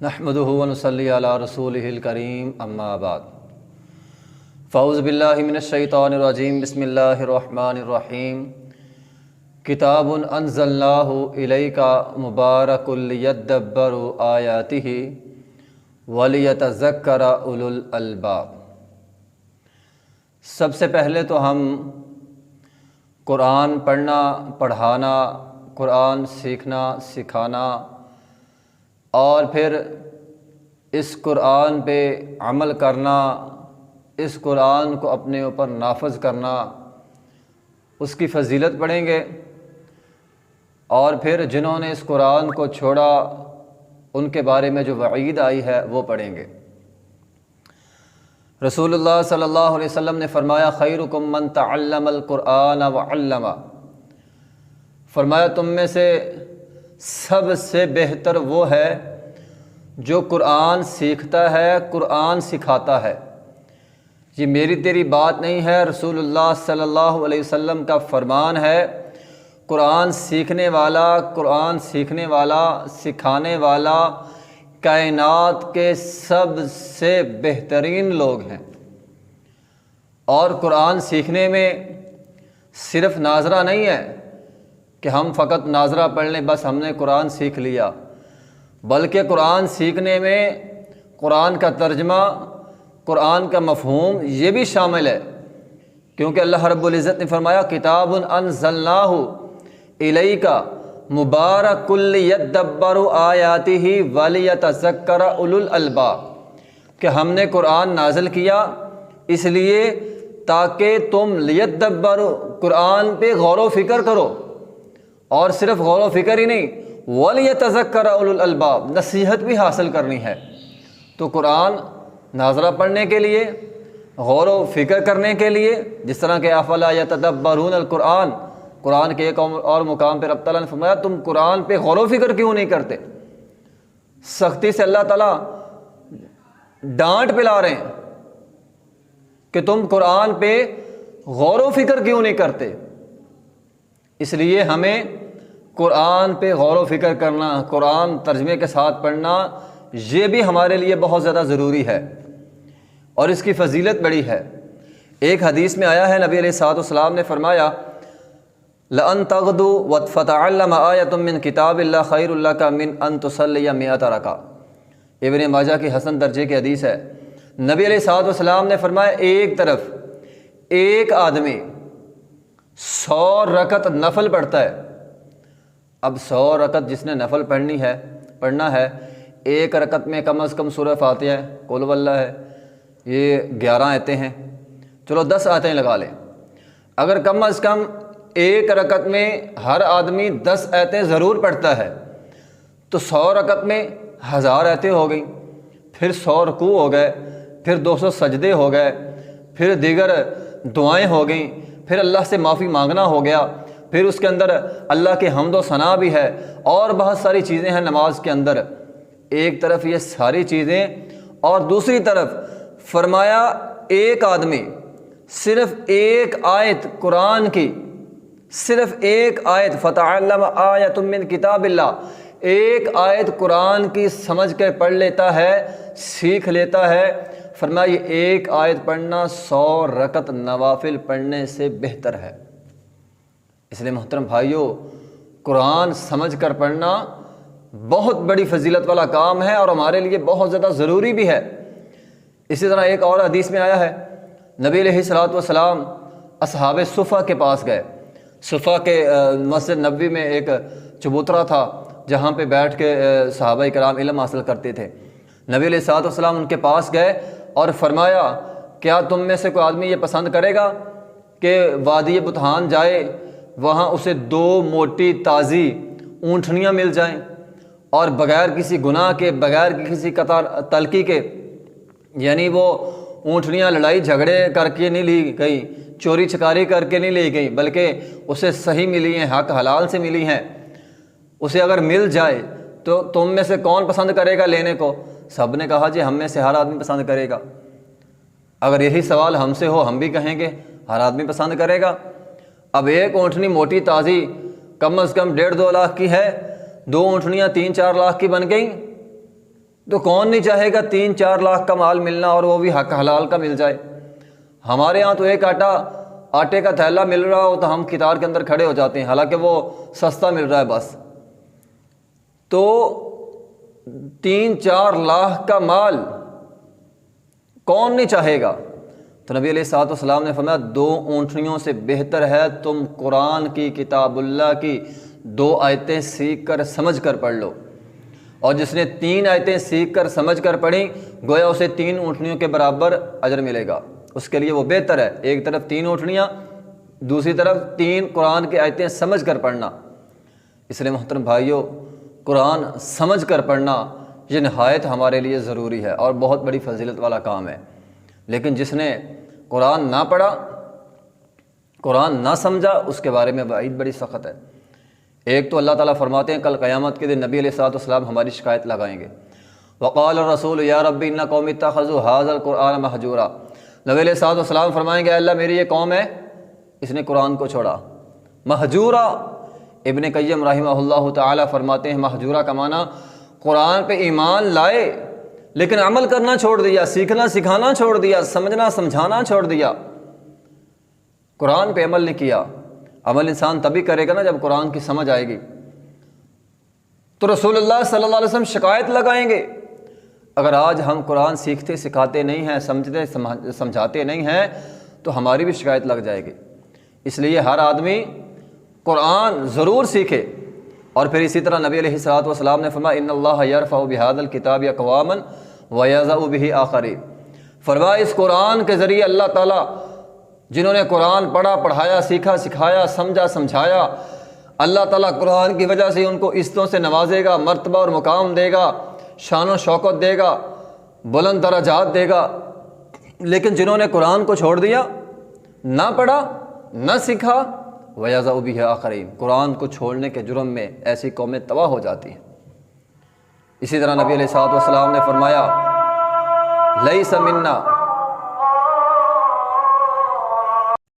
نحمدہ ونصلی علی رسولہ الکریم اما بعد فاعوذ باللہ من الشیطان الرجیم بسم اللہ الرحمن الرحیم کتاب انزلناہ الیک مبارک لیدبروا آیاتہ ولیتذکر اولو الالباب۔ سب سے پہلے تو ہم قرآن پڑھنا، پڑھانا، قرآن سیکھنا، سکھانا اور پھر اس قرآن پہ عمل کرنا، اس قرآن کو اپنے اوپر نافذ کرنا، اس کی فضیلت پڑھیں گے، اور پھر جنہوں نے اس قرآن کو چھوڑا ان کے بارے میں جو وعید آئی ہے وہ پڑھیں گے۔ رسول اللہ صلی اللہ علیہ وسلم نے فرمایا خیرکم من تعلم القرآن وعلمہ، فرمایا تم میں سے سب سے بہتر وہ ہے جو قرآن سیکھتا ہے، قرآن سکھاتا ہے۔ یہ میری تیری بات نہیں ہے، رسول اللہ صلی اللہ علیہ وسلم کا فرمان ہے۔ قرآن سیکھنے والا، قرآن سیکھنے والا، سکھانے والا کائنات کے سب سے بہترین لوگ ہیں۔ اور قرآن سیکھنے میں صرف ناظرہ نہیں ہے کہ ہم فقط ناظرہ پڑھ لیں بس ہم نے قرآن سیکھ لیا، بلکہ قرآن سیکھنے میں قرآن کا ترجمہ، قرآن کا مفہوم یہ بھی شامل ہے، کیونکہ اللہ رب العزت نے فرمایا کتاب انزلناہ الیک مبارک لیدبروا آیاتہ ولیتذکر اولو الالباب، کہ ہم نے قرآن نازل کیا اس لیے تاکہ تم لیدبروا، قرآن پہ غور و فکر کرو، اور صرف غور و فکر ہی نہیں، ولیتذکر اولو الالباب، نصیحت بھی حاصل کرنی ہے۔ تو قرآن ناظرہ پڑھنے کے لیے، غور و فکر کرنے کے لیے، جس طرح کہ افلا یتدبرون القرآن، قرآن کے ایک اور مقام پہ رب تعالیٰ نے فرمایا تم قرآن پہ غور و فکر کیوں نہیں کرتے؟ سختی سے اللہ تعالیٰ ڈانٹ پلا رہے ہیں کہ تم قرآن پہ غور و فکر کیوں نہیں کرتے۔ اس لیے ہمیں قرآن پہ غور و فکر کرنا، قرآن ترجمے کے ساتھ پڑھنا، یہ بھی ہمارے لیے بہت زیادہ ضروری ہے، اور اس کی فضیلت بڑی ہے۔ ایک حدیث میں آیا ہے، نبی علیہ الصلوۃ والسلام نے فرمایا لَأَن تَغْدُوا وَتَتَعَلَّمَ آیَةٌ مِّن کتاب اللہ خیر لَکَ مِّن أَن تُصَلِّیَ مِئَۃَ رَکعۃ۔ ابن ماجہ کی حسن درجے کی حدیث ہے۔ نبی علیہ الصلوۃ والسلام نے فرمایا ایک طرف ایک آدمی 100 رکعت نفل پڑھتا ہے۔ اب 100 رکعت جس نے نفل پڑھنا ہے، ایک رکعت میں کم از کم سورہ فاتحہ ہے، قل واللہ ہے، یہ 11 آیتیں ہیں، چلو 10 آیتیں لگا لیں۔ اگر کم از کم ایک رکعت میں ہر آدمی 10 آیتیں ضرور پڑھتا ہے تو 100 رکعت میں 1000 آیتیں ہو گئیں، پھر 100 رکوع ہو گئے، پھر 200 سجدے ہو گئے، پھر دیگر دعائیں ہو گئیں، پھر اللہ سے معافی مانگنا ہو گیا، پھر اس کے اندر اللہ کے حمد و ثنا بھی ہے، اور بہت ساری چیزیں ہیں نماز کے اندر۔ ایک طرف یہ ساری چیزیں، اور دوسری طرف فرمایا ایک آدمی صرف ایک آیت قرآن کی، صرف ایک آیت فتعلم آیۃ من کتاب اللہ، ایک آیت قرآن کی سمجھ کے پڑھ لیتا ہے، سیکھ لیتا ہے، فرمایا یہ ایک آیت پڑھنا 100 رکعت نوافل پڑھنے سے بہتر ہے۔ اس لیے محترم بھائیوں، قرآن سمجھ کر پڑھنا بہت بڑی فضیلت والا کام ہے، اور ہمارے لیے بہت زیادہ ضروری بھی ہے۔ اسی طرح ایک اور حدیث میں آیا ہے، نبی علیہ الصلوۃ والسلام اصحاب صفہ کے پاس گئے۔ صفہ کے مسجد نبوی میں ایک چبوترا تھا جہاں پہ بیٹھ کے صحابہ کرام علم حاصل کرتے تھے۔ نبی علیہ الصلوۃ والسلام ان کے پاس گئے اور فرمایا کیا تم میں سے کوئی آدمی یہ پسند کرے گا کہ وادی بطحان جائے، وہاں اسے 2 موٹی تازی اونٹنیاں مل جائیں، اور بغیر کسی گناہ کے، بغیر کسی تلقی کے، یعنی وہ اونٹنیاں لڑائی جھگڑے کر کے نہیں لی گئی، چوری چکاری کر کے نہیں لی گئی، بلکہ اسے صحیح ملی ہیں، حق حلال سے ملی ہیں، اسے اگر مل جائے تو تم میں سے کون پسند کرے گا لینے کو؟ سب نے کہا جی ہم میں سے ہر آدمی پسند کرے گا۔ اگر یہی سوال ہم سے ہو ہم بھی کہیں گے ہر آدمی پسند کرے گا۔ اب ایک اونٹنی موٹی تازی کم از کم 1.5-2 لاکھ کی ہے، 2 اونٹنیاں 3-4 لاکھ کی بن گئیں، تو کون نہیں چاہے گا 3-4 لاکھ کا مال ملنا اور وہ بھی حق حلال کا مل جائے؟ ہمارے ہاں تو ایک آٹے کا تھیلا مل رہا ہو تو ہم قطار کے اندر کھڑے ہو جاتے ہیں، حالانکہ وہ سستا مل رہا ہے بس۔ تو 3-4 لاکھ کا مال کون نہیں چاہے گا؟ تو نبی علیہ الصلوۃ والسلام نے فرمایا 2 اونٹنیوں سے بہتر ہے تم قرآن کی، کتاب اللہ کی 2 آیتیں سیکھ کر سمجھ کر پڑھ لو، اور جس نے 3 آیتیں سیکھ کر سمجھ کر پڑھیں گویا اسے 3 اونٹنیوں کے برابر اجر ملے گا، اس کے لیے وہ بہتر ہے۔ ایک طرف 3 اونٹنیاں، دوسری طرف 3 قرآن کی آیتیں سمجھ کر پڑھنا۔ اس لیے محترم بھائیوں، قرآن سمجھ کر پڑھنا یہ نہایت ہمارے لیے ضروری ہے اور بہت بڑی فضیلت والا کام ہے۔ لیکن جس نے قرآن نہ پڑھا، قرآن نہ سمجھا، اس کے بارے میں وعید بڑی سخت ہے۔ ایک تو اللہ تعالیٰ فرماتے ہیں کل قیامت کے دن نبی علیہ الصلوۃ والسلام ہماری شکایت لگائیں گے، وقال الرسول یا ربی ان قوم اتخذوا ھذا القرآن مہجورا۔ نبی علیہ الصلوۃ والسلام فرمائیں گے اے اللہ میری یہ قوم ہے، اس نے قرآن کو چھوڑا۔ مہجورا، ابن قیم رحمہ اللہ تعالیٰ فرماتے ہیں مہجورا کا معنی قرآن پہ ایمان لائے لیکن عمل کرنا چھوڑ دیا، سیکھنا سکھانا چھوڑ دیا، سمجھنا سمجھانا چھوڑ دیا، قرآن پہ عمل نہیں کیا۔ عمل انسان تبھی کرے گا نا جب قرآن کی سمجھ آئے گی۔ تو رسول اللہ صلی اللہ علیہ وسلم شکایت لگائیں گے اگر آج ہم قرآن سیکھتے سکھاتے نہیں ہیں، سمجھتے سمجھاتے نہیں ہیں تو ہماری بھی شکایت لگ جائے گی۔ اس لیے ہر آدمی قرآن ضرور سیکھے۔ اور پھر اسی طرح نبی علیہ الصلوۃ والسلام نے فرمایا ان اللہ یرفع بہذا الکتاب اقواما ویضع بہ آخرین۔ فرمایا اس قرآن کے ذریعے اللہ تعالیٰ جنہوں نے قرآن پڑھا، پڑھایا، سیکھا، سکھایا، سمجھا، سمجھایا، اللہ تعالیٰ قرآن کی وجہ سے ان کو عزتوں سے نوازے گا، مرتبہ اور مقام دے گا، شان و شوکت دے گا، بلند درجات دے گا۔ لیکن جنہوں نے قرآن کو چھوڑ دیا، نہ پڑھا، نہ سیکھا، وَيَضَعُ بِهِ آخَرِينَ، قرآن کو چھوڑنے کے جرم میں ایسی قومیں تباہ ہو جاتی ہیں۔ اسی طرح نبی علیہ الصلوۃ والسلام نے فرمایا لَيْسَ مِنَّا